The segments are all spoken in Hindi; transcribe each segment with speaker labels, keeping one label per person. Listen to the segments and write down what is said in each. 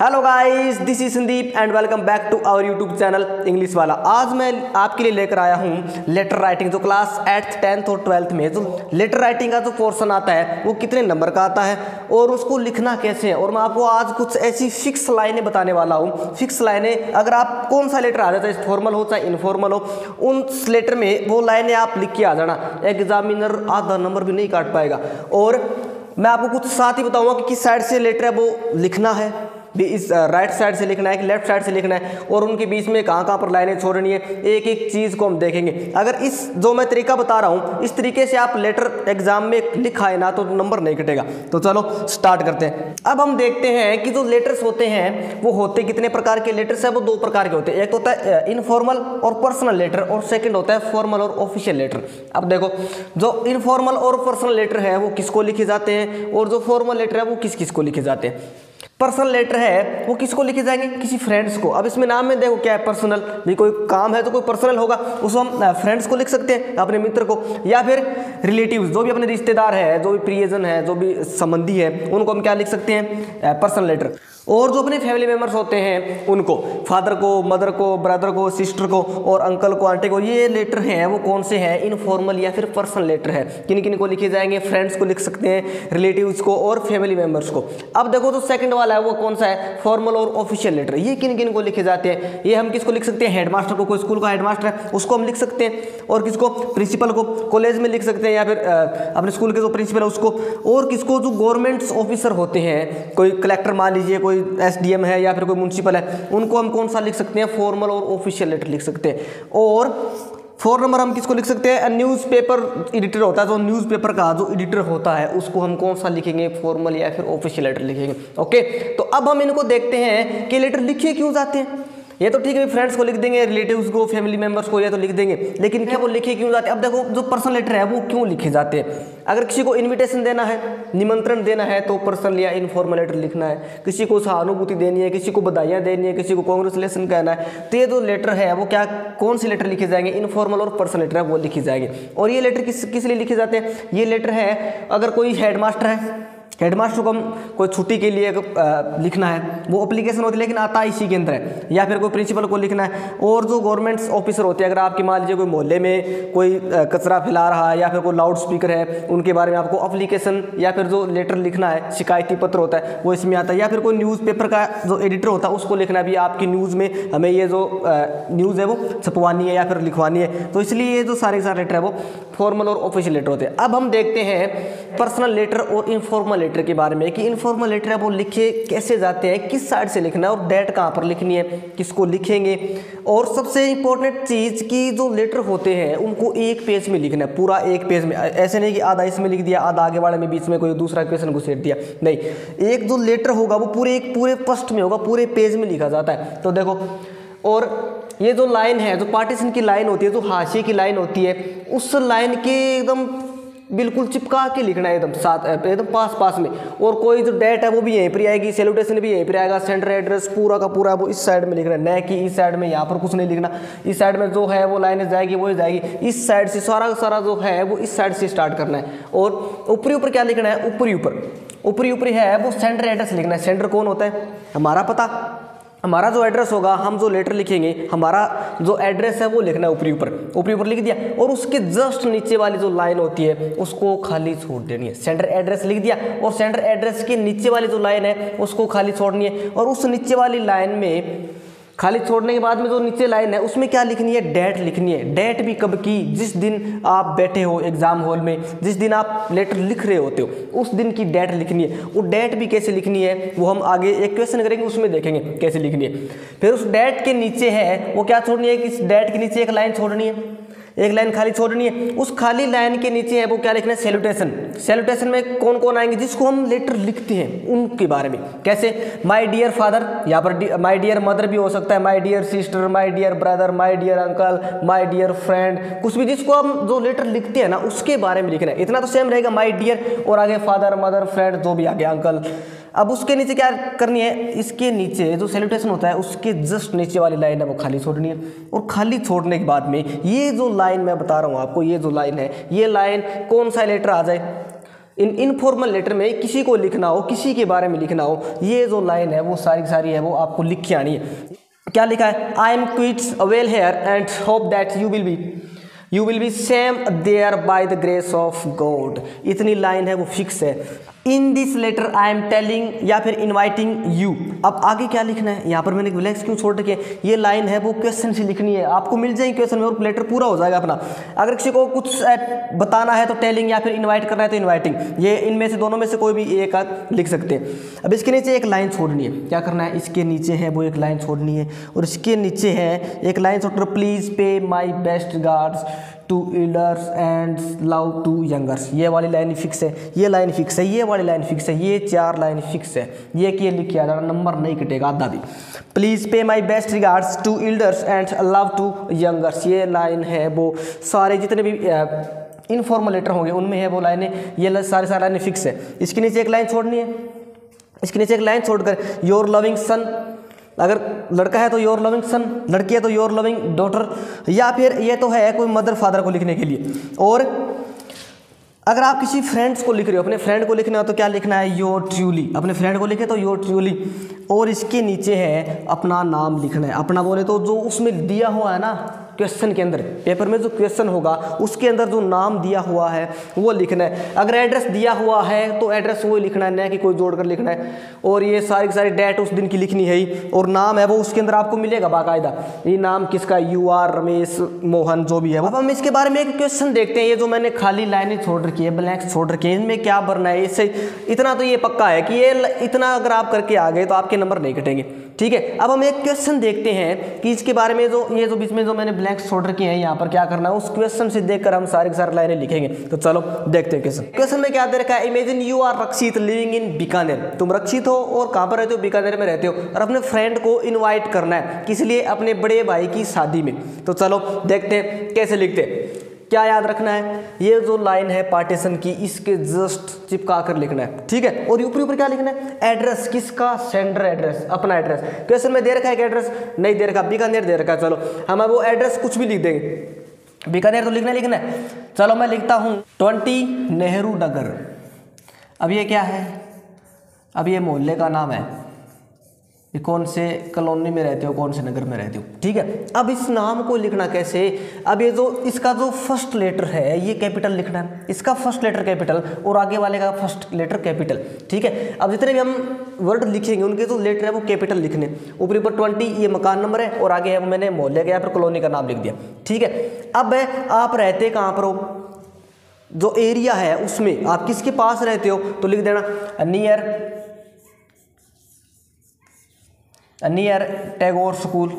Speaker 1: Hello guys, this is Sandeep and welcome back to our YouTube channel English वाला। आज मैं आपके लिए लेकर आया हूँ लेटर राइटिंग। जो क्लास 8th 10th और 12th में जो लेटर राइटिंग का जो पोर्शन आता है वो कितने नंबर का आता है और उसको लिखना कैसे है। और मैं आपको आज कुछ ऐसी फिक्स लाइनें बताने वाला हूँ। फिक्स लाइनें, अगर आप कौन सा लेटर आ जाता है, फॉर्मल हो चाहे इनफॉर्मल हो, उन लेटर में वो लाइनें आप लिख के आ जाना। एग्जामिनर आधा नंबर भी नहीं काट पाएगा। और मैं आपको कुछ साथ ही बताऊंगा कि किस साइड से लेटर है वो लिखना है, भी इस राइट साइड से लिखना है कि लेफ्ट साइड से लिखना है, और उनके बीच में कहाँ कहाँ पर लाइनें छोड़नी है। एक एक चीज़ को हम देखेंगे। अगर इस जो मैं तरीका बता रहा हूँ इस तरीके से आप लेटर एग्जाम में लिखा है ना तो नंबर नहीं कटेगा। तो चलो स्टार्ट करते हैं। अब हम देखते हैं कि जो लेटर्स होते हैं वो होते कितने प्रकार के लेटर्स है। वो दो प्रकार के होते हैं। एक होता है इनफॉर्मल और पर्सनल लेटर, और सेकेंड होता है फॉर्मल और ऑफिशियल लेटर। अब देखो, जो इनफॉर्मल और पर्सनल लेटर है वो किसको लिखे जाते हैं, और जो फॉर्मल लेटर है वो किस किस को लिखे जाते हैं। पर्सनल लेटर है वो किसको लिखे जाएंगे, किसी फ्रेंड्स को। अब इसमें नाम में देखो क्या है, पर्सनल। भी कोई काम है तो कोई पर्सनल होगा, उसको हम फ्रेंड्स को लिख सकते हैं, अपने मित्र को, या फिर रिलेटिव्स, जो भी अपने रिश्तेदार है, जो भी प्रियजन है, जो भी संबंधी है, उनको हम क्या लिख सकते हैं, पर्सनल लेटर। और जो अपने फैमिली मेम्बर्स होते हैं उनको, फादर को, मदर को, ब्रदर को, सिस्टर को, और अंकल को, आंटी को, ये लेटर हैं वो कौन से हैं, इनफॉर्मल या फिर पर्सनल लेटर है। किन किन को लिखे जाएंगे, फ्रेंड्स को लिख सकते हैं, रिलेटिव्स को और फैमिली मेम्बर्स को। अब देखो, जो सेकंड वाला है वो कौन सा है, फॉर्मल और ऑफिशियल लेटर। ये किन किन को लिखे जाते हैं, ये हम किसको लिख सकते हैं, हेडमास्टर को, कोई स्कूल का हेडमास्टर है उसको हम लिख सकते हैं, और किसको, प्रिंसिपल को, कॉलेज में लिख सकते हैं, या फिर अपने स्कूल के जो प्रिंसिपल है उसको, और किसको, जो गवर्नमेंट ऑफिसर होते हैं, कोई कलेक्टर मान लीजिए, कोई SDM है, या फिर कोई म्युनिसिपल है, उनको हम कौन सा लिख सकते हैं, फॉर्मल और ऑफिशियल लेटर लिख सकते हैं। और 4 नंबर हम किसको लिख सकते हैं, न्यूज़पेपर एडिटर होता है, जो न्यूज़पेपर का जो एडिटर होता है उसको हम कौन सा लिखेंगे, फॉर्मल या फिर ऑफिशियल लेटर लिखेंगे। ओके, तो अब हम इनको देखते हैं कि लेटर लिखे क्यों जाते हैं। ये तो ठीक है, फ्रेंड्स को लिख देंगे, रिलेटिव्स को, फैमिली मेंबर्स को, ये तो लिख देंगे, लेकिन क्या वो लिखे क्यों जाते हैं। अब देखो, जो पर्सनल लेटर है वो क्यों लिखे जाते हैं। अगर किसी को इनविटेशन देना है, निमंत्रण देना है, तो पर्सनल या इनफॉर्मल लेटर लिखना है। किसी को सहानुभूति देनी है, किसी को बधाइयाँ देनी है, किसी को कांग्रेचुलेसन कहना है, तो ये जो लेटर है वो क्या, कौन से लेटर लिखे जाएंगे, इनफॉर्मल और पर्सनल लेटर है वो लिखे जाएंगे। और ये लेटर किस लिए लिखे जाते हैं, ये लेटर है अगर कोई हेडमास्टर है, हेडमास्टर को हम कोई छुट्टी के लिए लिखना है, वो एप्लीकेशन होती है लेकिन आता इसी के अंदर है, या फिर कोई प्रिंसिपल को लिखना है। और जो गवर्नमेंट ऑफिसर होते हैं, अगर आपकी मान लीजिए कोई मोहल्ले में कोई कचरा फैला रहा है, या फिर कोई लाउड स्पीकर है, उनके बारे में आपको एप्लीकेशन या फिर जो लेटर लिखना है, शिकायती पत्र होता है वो इसमें आता है। या फिर कोई न्यूज़पेपर का जो एडिटर होता है उसको लिखना भी, आपकी न्यूज़ में हमें ये जो न्यूज़ है वो छपवानी है या फिर लिखवानी है, तो इसलिए ये जो सारे लेटर है वो फॉर्मल और ऑफिशियल लेटर होते हैं। अब हम देखते हैं पर्सनल लेटर और इनफॉर्मल लेटर के बारे में, कि इनफॉर्मल लेटर है वो लिखे कैसे जाते हैं, किस साइड से लिखना है, और डेट कहाँ पर लिखनी है, किसको लिखेंगे। और सबसे इंपॉर्टेंट चीज़ की जो लेटर होते हैं उनको एक पेज में लिखना है, पूरा एक पेज में। ऐसे नहीं कि आधा इसमें लिख दिया, आधा आगे वाले में, बीच में कोई दूसरा क्वेश्चन घुसेड़ दिया, नहीं। एक जो लेटर होगा वो पूरे पृष्ठ में होगा, पूरे पेज में लिखा जाता है। तो देखो, और ये जो लाइन है, जो पार्टीशन की लाइन होती है, जो हाशिए की लाइन होती है, उस लाइन के एकदम बिल्कुल चिपका के लिखना है, एकदम साथ, एकदम पास में। और कोई जो डेट है वो भी यहीं पर आएगी, सैल्यूटेशन भी यहीं पर आएगा, सेंटर एड्रेस पूरा का पूरा वो इस साइड में लिखना है, न कि इस साइड में। यहाँ पर कुछ नहीं लिखना, इस साइड में जो है वो लाइन जाएगी वो जाएगी, इस साइड से सारा जो है वो इस साइड से स्टार्ट करना है। और ऊपरी क्या लिखना है, ऊपरी है वो सेंटर एड्रेस लिखना है। सेंटर कौन होता है, हमारा पता, हमारा जो एड्रेस होगा, हम जो लेटर लिखेंगे हमारा जो एड्रेस है वो लिखना है ऊपरी ऊपर लिख दिया। और उसके जस्ट नीचे वाली जो लाइन होती है उसको खाली छोड़ देनी है। सेंटर एड्रेस लिख दिया, और सेंटर एड्रेस के नीचे वाली जो लाइन है उसको खाली छोड़नी है। और उस नीचे वाली लाइन में खाली छोड़ने के बाद में जो नीचे लाइन है उसमें क्या लिखनी है, डेट लिखनी है। डेट भी कब की, जिस दिन आप बैठे हो एग्जाम हॉल में, जिस दिन आप लेटर लिख रहे होते हो उस दिन की डेट लिखनी है। वो डेट भी कैसे लिखनी है वो हम आगे एक क्वेश्चन करेंगे उसमें देखेंगे कैसे लिखनी है। फिर उस डेट के नीचे है वो क्या छोड़नी है, कि इस डेट के नीचे एक लाइन छोड़नी है, एक लाइन खाली छोड़नी है। उस खाली लाइन के नीचे है वो क्या लिखना है, सैल्यूटेशन। सैल्यूटेशन में कौन कौन आएंगे, जिसको हम लेटर लिखते हैं उनके बारे में। कैसे, माय डियर फादर, यहाँ पर माय डियर मदर भी हो सकता है, my dear sister, my dear brother, my dear uncle, my dear friend, कुछ भी जिसको हम जो लेटर लिखते हैं ना उसके बारे में लिखना है। इतना तो सेम रहेगा, माय डियर, और आगे फादर, मदर, फ्रेंड, जो भी आगे अंकल। अब उसके नीचे क्या करनी है, इसके नीचे जो सैल्यूटेशन होता है उसके जस्ट नीचे वाली लाइन है वो खाली छोड़नी है। और खाली छोड़ने के बाद में ये जो लाइन मैं बता रहा हूँ आपको, ये जो लाइन है, ये लाइन कौन सा लेटर आ जाए, इन इनफॉर्मल लेटर में किसी को लिखना हो, किसी के बारे में लिखना हो, ये जो लाइन है वो सारी की सारी है वो आपको लिख के आनी है। क्या लिखा है? I am quite well here and hope that you will be same there by the grace of God. इतनी लाइन है वो फिक्स है। In this letter I am telling या फिर इन्वाइटिंग यू। अब आगे क्या लिखना है? यहाँ पर मैंने ब्लैंक्स क्यों छोड़ रखे? ये लाइन है वो क्वेश्चन से लिखनी है, आपको मिल जाएगी क्वेश्चन में और लेटर पूरा हो जाएगा अपना। अगर किसी को कुछ बताना है तो टेलिंग या फिर इन्वाइट करना है तो इन्वाइटिंग, ये इनमें से दोनों में से कोई भी एक लिख सकते हैं। अब इसके नीचे एक लाइन छोड़नी है। क्या करना है? इसके नीचे है वो एक लाइन छोड़नी है और इसके नीचे है एक लाइन छोड़, please pay my best regards to elders and love to youngers. ये वाली लाइन फिक्स है, ये लाइन फिक्स है, ये वाली लाइन फिक्स है, ये 4 लाइन फिक्स है। ये कि लिख के आ जाना, नंबर नहीं कटेगा आधा भी। Please pay my best regards to elders and love to youngers, ये लाइन है वो सारे जितने भी इनफॉर्मल लेटर होंगे उनमें है वो लाइनें, ये सारी लाइनें फिक्स है। इसके नीचे एक लाइन छोड़नी है, इसके नीचे एक लाइन छोड़कर योर लविंग सन, अगर लड़का है तो योर लविंग सन, लड़की है तो योर लविंग डॉटर, या फिर ये तो है कोई मदर फादर को लिखने के लिए। और अगर आप किसी फ्रेंड्स को लिख रहे हो, अपने फ्रेंड को लिखना हो तो क्या लिखना है? Your truly. अपने फ्रेंड को लिखे तो योर ट्रूली। और इसके नीचे है अपना नाम लिखना है। अपना बोले तो जो उसमें दिया हुआ है ना क्वेश्चन के अंदर, पेपर में जो क्वेश्चन होगा उसके अंदर जो नाम दिया हुआ है वो लिखना है। अगर एड्रेस दिया हुआ है तो एड्रेस वो लिखना है, न कि कोई जोड़कर लिखना है। और ये सारी की सारी डेट उस दिन की लिखनी है ही, और नाम है वो उसके अंदर आपको मिलेगा बाकायदा, ये नाम किसका, यू आर, रमेश, मोहन, जो भी है। अब हम इसके बारे में एक क्वेश्चन देखते हैं। ये जो मैंने खाली लाइनें छोड़ रखी है, ब्लैंक्स छोड़ रखी है, इनमें क्या भरना है? इससे इतना तो ये पक्का है कि ये इतना अगर आप करके आ गए तो आपके नंबर नहीं कटेंगे, ठीक है। अब हम एक क्वेश्चन देखते हैं कि इसके बारे में जो ये जो बीच में जो मैंने ब्लैंक्स छोड़ रखे हैं यहाँ पर क्या करना है, उस क्वेश्चन से देखकर हम सारी की सारी लाइनें लिखेंगे। तो चलो देखते हैं क्वेश्चन। क्वेश्चन में क्या दे रखा है? Imagine you are Rakshit living in Bikaner. तुम रक्षित हो और कहाँ पर रहते हो? बीकानेर में रहते हो, और अपने फ्रेंड को इन्वाइट करना है, किस लिए? अपने बड़े भाई की शादी में। तो चलो देखते हैं कैसे लिखते हैं। क्या याद रखना है? ये जो लाइन है पार्टीशन की, इसके जस्ट चिपका कर लिखना है, ठीक है। और ऊपर ऊपर क्या लिखना है? एड्रेस किसका? सेंडर एड्रेस, अपना एड्रेस। क्वेश्चन में दे रखा है कि एड्रेस नहीं दे रखा, बीकानेर दे रखा है। चलो हम वो एड्रेस कुछ भी लिख देंगे, बीकानेर तो लिखना है। चलो मैं लिखता हूँ 20 नेहरू नगर। अब ये क्या है? अब ये मोहल्ले का नाम है, ये कौन से कॉलोनी में रहते हो, कौन से नगर में रहते हो, ठीक है। अब इस नाम को लिखना कैसे? अब ये जो इसका जो फर्स्ट लेटर है ये कैपिटल लिखना है, इसका फर्स्ट लेटर कैपिटल और आगे वाले का फर्स्ट लेटर कैपिटल, ठीक है। अब जितने भी हम वर्ड लिखेंगे उनके जो लेटर है वो कैपिटल लिखने। ऊपर ऊपर 20 ये मकान नंबर है और आगे है मैंने मोहल्ले का या फिर कॉलोनी का नाम लिख दिया, ठीक है। अब आप रहते कहाँ पर हो, जो एरिया है उसमें आप किसके पास रहते हो तो लिख देना नियर टैगोर स्कूल।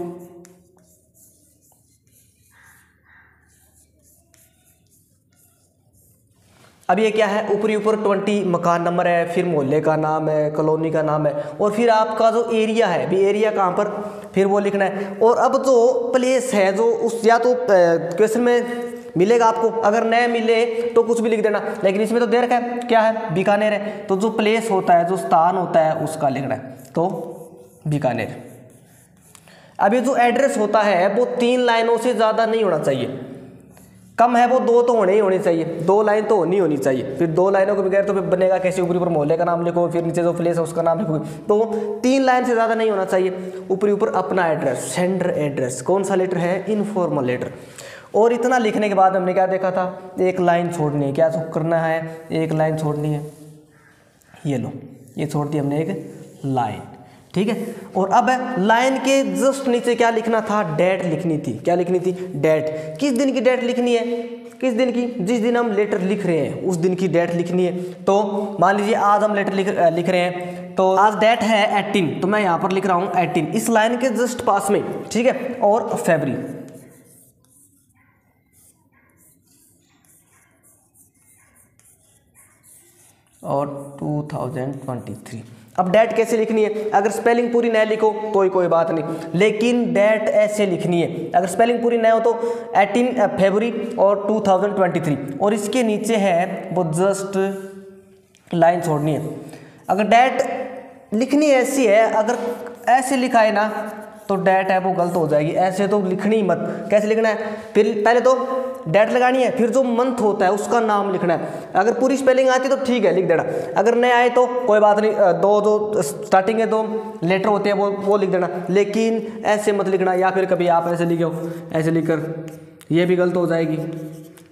Speaker 1: अब ये क्या है? ऊपरी ऊपर 20 मकान नंबर है, फिर मोहल्ले का नाम है, कॉलोनी का नाम है, और फिर आपका जो एरिया है, भी एरिया कहाँ पर, फिर वो लिखना है। और अब जो प्लेस है जो उस, या तो क्वेश्चन में मिलेगा आपको, अगर न मिले तो कुछ भी लिख देना, लेकिन इसमें तो दे रखा है क्या है? बीकानेर है, तो जो प्लेस होता है, जो स्थान होता है उसका लिखना है, तो बीकानेर। अब ये जो एड्रेस होता है वो 3 लाइनों से ज़्यादा नहीं होना चाहिए, कम है वो 2 तो होनी चाहिए, 2 लाइन तो होनी चाहिए। फिर 2 लाइनों के बगैर तो फिर बनेगा कैसे? ऊपरी ऊपर मोहल्ले का नाम लिखो, फिर नीचे जो प्लेस है उसका नाम लिखो, तो 3 लाइन से ज़्यादा नहीं होना चाहिए। ऊपरी ऊपर अपना एड्रेस, सेंडर एड्रेस, कौन सा लेटर है? Informal letter. और इतना लिखने के बाद हमने क्या देखा था? एक लाइन छोड़नी है। क्या करना है? एक लाइन छोड़नी है, ये लो, ये छोड़ दी हमने एक लाइन, ठीक है। और अब लाइन के जस्ट नीचे क्या लिखना था? डेट लिखनी थी। क्या लिखनी थी? डेट। किस दिन की डेट लिखनी है? किस दिन की? जिस दिन हम लेटर लिख रहे हैं उस दिन की डेट लिखनी है। तो मान लीजिए आज हम लेटर लिख रहे हैं, तो आज डेट है 18, तो मैं यहाँ पर लिख रहा हूँ 18 इस लाइन के जस्ट पास में, ठीक है। और फरवरी, और 2023। अब डेट कैसे लिखनी है? अगर स्पेलिंग पूरी न लिखो तो कोई बात नहीं, लेकिन डेट ऐसे लिखनी है। अगर स्पेलिंग पूरी न हो तो 18 फरवरी और 2023, और इसके नीचे है वो जस्ट लाइन छोड़नी है। अगर डेट लिखनी ऐसी है, अगर ऐसे लिखा है ना तो डेट है वो गलत हो जाएगी, ऐसे तो लिखनी ही मत। कैसे लिखना है, फिर पहले तो डेट लगानी है, फिर जो मंथ होता है उसका नाम लिखना है। अगर पूरी स्पेलिंग आती है तो ठीक है लिख देना, अगर नहीं आए तो कोई बात नहीं, दो जो स्टार्टिंग है 2 लेटर होते हैं वो लिख देना, लेकिन ऐसे मत लिखना। या फिर कभी आप ऐसे लिखे हो, ऐसे लिखकर ये भी गलत हो जाएगी।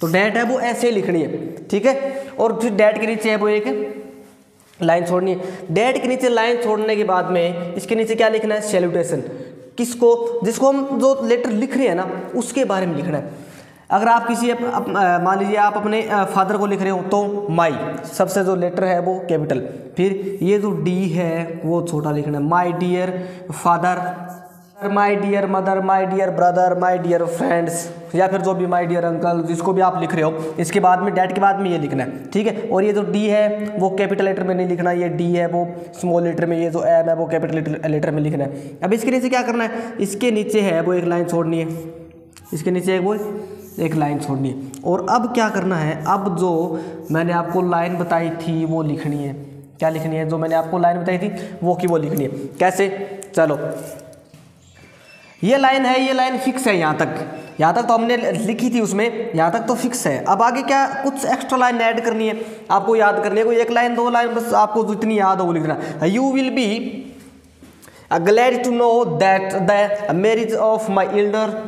Speaker 1: तो डेट है वो ऐसे लिखनी है, ठीक है। और फिर डेट के नीचे है वो एक लाइन छोड़नी है। डेट के नीचे लाइन छोड़ने के बाद में इसके नीचे क्या लिखना है, सैल्यूटेशन। किसको, जिसको हम जो लेटर लिख रहे हैं ना उसके बारे में लिखना है। अगर आप किसी मान लीजिए आप अपने फादर को लिख रहे हो तो माई, सबसे जो लेटर है वो कैपिटल, फिर ये जो डी है वो छोटा लिखना है। My dear father, my dear mother, my dear brother, my dear friends, या फिर जो भी माई डियर अंकल, जिसको भी आप लिख रहे हो, इसके बाद में डेट के बाद में ये लिखना है, ठीक है। और ये जो डी है वो कैपिटल लेटर में नहीं लिखना, ये डी है वो स्मॉल लेटर में, ये जो एम है वो कैपिटल लेटर में लिखना है। अब इसके नीचे क्या करना है, इसके नीचे है वो एक लाइन छोड़नी है, इसके नीचे वो एक लाइन छोड़नी है। और अब क्या करना है, अब जो मैंने आपको लाइन बताई थी वो लिखनी है। क्या लिखनी है, जो मैंने आपको लाइन बताई थी वो की वो लिखनी है। कैसे, चलो ये लाइन है, ये लाइन फिक्स है यहाँ तक तो हमने लिखी थी उसमें, यहाँ तक तो फिक्स है। अब आगे क्या, कुछ एक्स्ट्रा लाइन ऐड करनी है, आपको याद करनी है। कोई 1 लाइन 2 लाइन, बस आपको जितनी याद हो वो लिखना। You will be glad to know that the marriage of my elder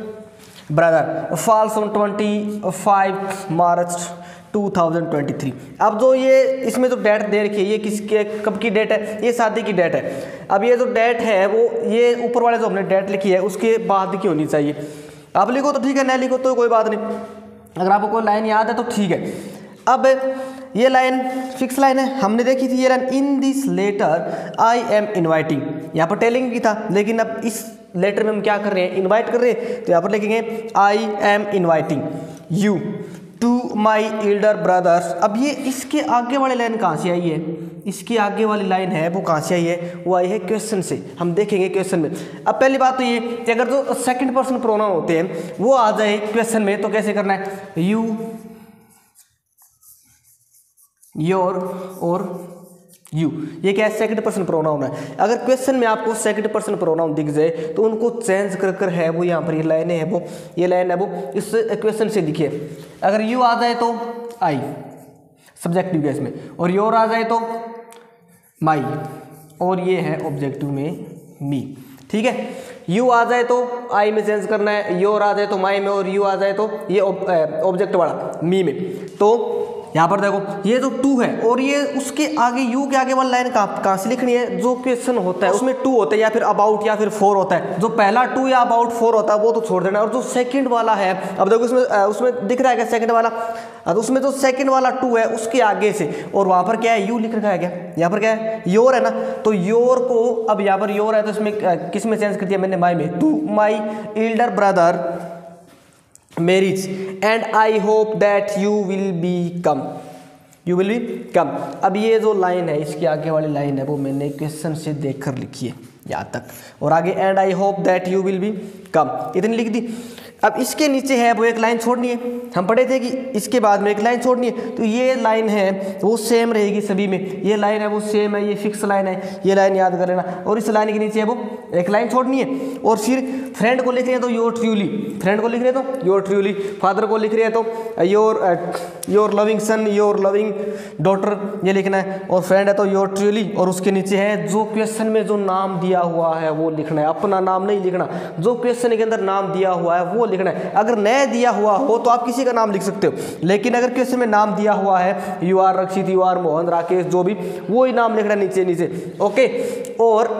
Speaker 1: brother falls on 25 March 2023। अब जो ये इसमें जो डेट दे रखी है ये किसके कब की डेट है, ये शादी की डेट है। अब ये जो डेट है वो ये ऊपर वाले जो हमने डेट लिखी है उसके बाद की होनी चाहिए। आप लिखो तो ठीक है, नहीं लिखो तो कोई बात नहीं, अगर आपको कोई लाइन याद है तो ठीक है। अब ये लाइन फिक्स लाइन है, हमने देखी थी ये line, in this letter I am inviting, यहाँ पर टेलिंग भी था, लेकिन अब इस लेटर में हम क्या कर रहे हैं, इन्वाइट कर रहे हैं, तो यहाँ पर लिखेंगे I am inviting you to my elder brothers. अब ये इसके आगे वाली लाइन कहाँ से आई है, इसकी आगे वाली लाइन है वो कहाँ से आई है, वो आई है क्वेश्चन से, हम देखेंगे क्वेश्चन में। अब पहली बात तो ये कि अगर जो सेकंड पर्सन प्रोनाउन होते हैं वो आ जाए क्वेश्चन में तो कैसे करना है, यू, योर और यू, ये क्या है, सेकंड पर्सन प्रोनाउन है। अगर क्वेश्चन में आपको सेकंड पर्सन प्रोनाउन दिख जाए तो उनको चेंज कर कर है वो यहाँ पर ये लाइनें है वो, ये लाइन है वो इस क्वेश्चन से लिखिए। अगर यू आ जाए तो आई सब्जेक्टिव केस में, और योर आ जाए तो माई, और ये है ऑब्जेक्टिव में मी, ठीक है। यू आ जाए तो आई में चेंज करना है, योर आ जाए तो माई में, और यू आ जाए तो ये ऑब्जेक्ट वाला मी में। तो यहाँ पर देखो ये जो टू है और ये उसके आगे यू के आगे वाली लाइन कहाँ से लिखनी है, जो क्वेश्चन होता है उसमें टू होता है या फिर अबाउट या फिर फॉर होता है, जो पहला टू या अबाउट फॉर होता है वो तो छोड़ देना। और जो सेकंड वाला है, अब देखो उसमें दिख रहा है क्या सेकंड वाला, तो उसमें जो सेकंड वाला टू है उसके आगे से, और वहाँ पर क्या है यू लिख रखा है, क्या यहाँ पर क्या है योर है ना, तो योर को अब यहाँ पर योर है तो इसमें किस में चेंज कर दिया मैंने, माई में, to my elder brother marriage and I hope that you will be come, you will be come. अब ये जो लाइन है इसके आगे वाली लाइन है वो मैंने क्वेश्चन से देखकर लिखी है यहाँ तक, और आगे and I hope that you will be come, इतनी लिख दी। अब इसके नीचे है वो एक लाइन छोड़नी है, हम पढ़े थे कि इसके बाद में एक लाइन छोड़नी है, तो ये लाइन है वो सेम रहेगी सभी में, ये लाइन है वो सेम है, ये फिक्स लाइन है, ये लाइन याद कर लेना। और इस लाइन के नीचे है वो एक लाइन छोड़नी है, और फिर फ्रेंड को लिख रहे हैं तो योर ट्रूली, फ्रेंड को लिख रहे हैं तो योर ट्रूली, फादर को लिख रहे हैं तो your loving son, your loving daughter, ये लिखना है, और फ्रेंड है तो योर ट्रूली, और उसके नीचे है जो क्वेश्चन में जो नाम दिया हुआ है वो लिखना है, अपना नाम नहीं लिखना, जो क्वेश्चन के अंदर नाम दिया हुआ है वो लिखना है। अगर नया दिया हुआ हो तो आप किसी का नाम लिख सकते हो, लेकिन अगर क्वेश्चन में नाम दिया हुआ है you are Rakshit, you are Mohan, Rakesh, जो भी, वो ही नाम लिखना नीचे नीचे, ओके। और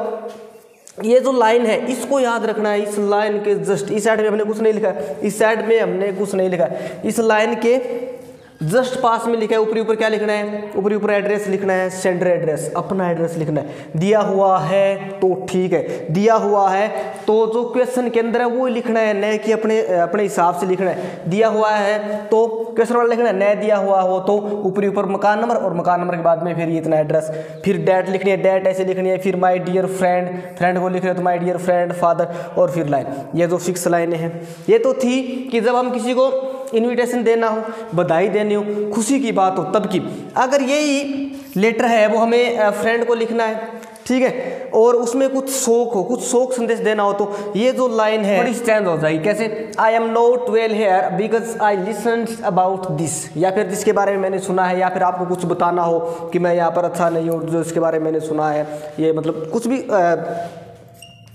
Speaker 1: ये जो लाइन है इसको याद रखना है, इस लाइन के जस्ट इस साइड में हमने कुछ नहीं लिखा है, इस साइड में हमने कुछ नहीं लिखा है, इस लाइन के जस्ट पास में लिखा है, ऊपरी ऊपर क्या लिखना है, ऊपरी ऊपर एड्रेस लिखना है, सेंडर एड्रेस, अपना एड्रेस लिखना है। दिया हुआ है तो ठीक है, दिया हुआ है तो जो क्वेश्चन के अंदर है वो लिखना है, न कि अपने हिसाब से लिखना है। दिया हुआ है तो क्वेश्चन वाला लिखना है, न दिया हुआ हो तो ऊपरी ऊपर मकान नंबर, और मकान नंबर के बाद में फिर इतना एड्रेस, फिर डेट लिखनी है, डेट ऐसे लिखनी है, फिर माई डियर फ्रेंड, फ्रेंड को लिख रहे हो तो माई डियर फ्रेंड फादर, और फिर लाइन। ये जो फिक्स लाइनें हैं ये तो थी कि जब हम किसी को इनविटेशन देना हो, बधाई देनी हो, खुशी की बात हो तब की। अगर यही लेटर है वो हमें फ्रेंड को लिखना है ठीक है, और उसमें कुछ शोक हो, कुछ शोक संदेश देना हो, तो ये जो लाइन है बड़ी चेंज हो जाएगी। कैसे? I am not well hair because I listen about this, या फिर जिसके बारे में मैंने सुना है, या फिर आपको कुछ बताना हो कि मैं यहाँ पर अच्छा नहीं हूँ, जो इसके बारे में मैंने सुना है, ये मतलब कुछ भी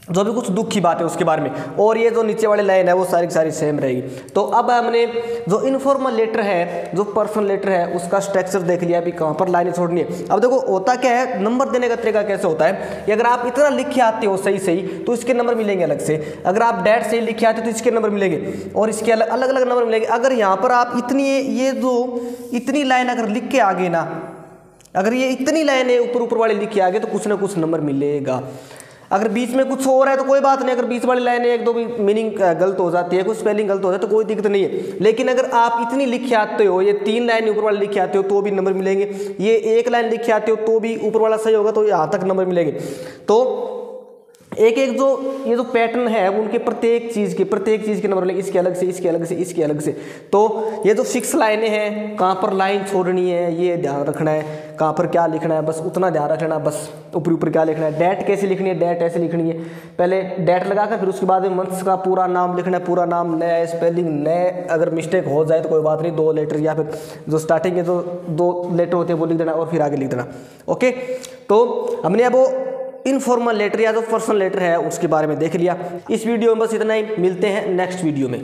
Speaker 1: जो भी कुछ दुख की बात है उसके बारे में। और ये जो नीचे वाली लाइन है वो सारी की सारी सेम रहेगी। तो अब हमने जो इनफॉर्मल लेटर है, जो पर्सनल लेटर है, उसका स्ट्रक्चर देख लिया, अभी कहाँ पर लाइनें छोड़नी है। अब देखो होता क्या है, नंबर देने का तरीका कैसे होता है कि अगर आप इतना लिख के आते हो सही सही तो इसके नंबर मिलेंगे अलग से, अगर आप डेट सही लिख के आते हो तो इसके नंबर मिलेंगे, और इसके अलग अलग नंबर मिलेंगे। अगर यहाँ पर आप ये जो इतनी लाइन अगर लिख के आगे ना, अगर ये इतनी लाइनें ऊपर वाले लिख के आगे तो कुछ ना कुछ नंबर मिलेगा। अगर बीच में कुछ और है तो कोई बात नहीं, अगर बीच वाली लाइनें एक दो भी मीनिंग गलत हो जाती है, कुछ स्पेलिंग गलत हो जाए तो कोई दिक्कत नहीं है। लेकिन अगर आप इतनी लिख के आते हो, ये 3 लाइन ऊपर वाले लिख के आते हो तो भी नंबर मिलेंगे, ये 1 लाइन लिख के आते हो तो भी ऊपर वाला सही होगा, तो यहाँ तक नंबर मिलेंगे। तो एक एक जो ये जो पैटर्न है उनके प्रत्येक चीज़ के नंबर मिलेंगे, इसके अलग से, इसके अलग से, इसके अलग से। तो ये जो 6 लाइनें हैं, कहाँ पर लाइन छोड़नी है ये ध्यान रखना है, कहाँ पर क्या लिखना है बस उतना ध्यान रखना, बस ऊपर क्या लिखना है। डेट कैसे लिखनी है, डेट ऐसे लिखनी है, पहले डेट लगाकर फिर उसके बाद में मंथ्स का पूरा नाम लिखना है, पूरा नाम, नया स्पेलिंग, नए अगर मिस्टेक हो जाए तो कोई बात नहीं, 2 लेटर या फिर जो स्टार्टिंग के जो 2 लेटर होते हैं वो लिख देना और फिर आगे लिख देना। ओके, तो हमने अब वो इनफॉर्मल लेटर या जो पर्सनल लेटर है उसके बारे में देख लिया। इस वीडियो में बस इतना ही, मिलते हैं नेक्स्ट वीडियो में।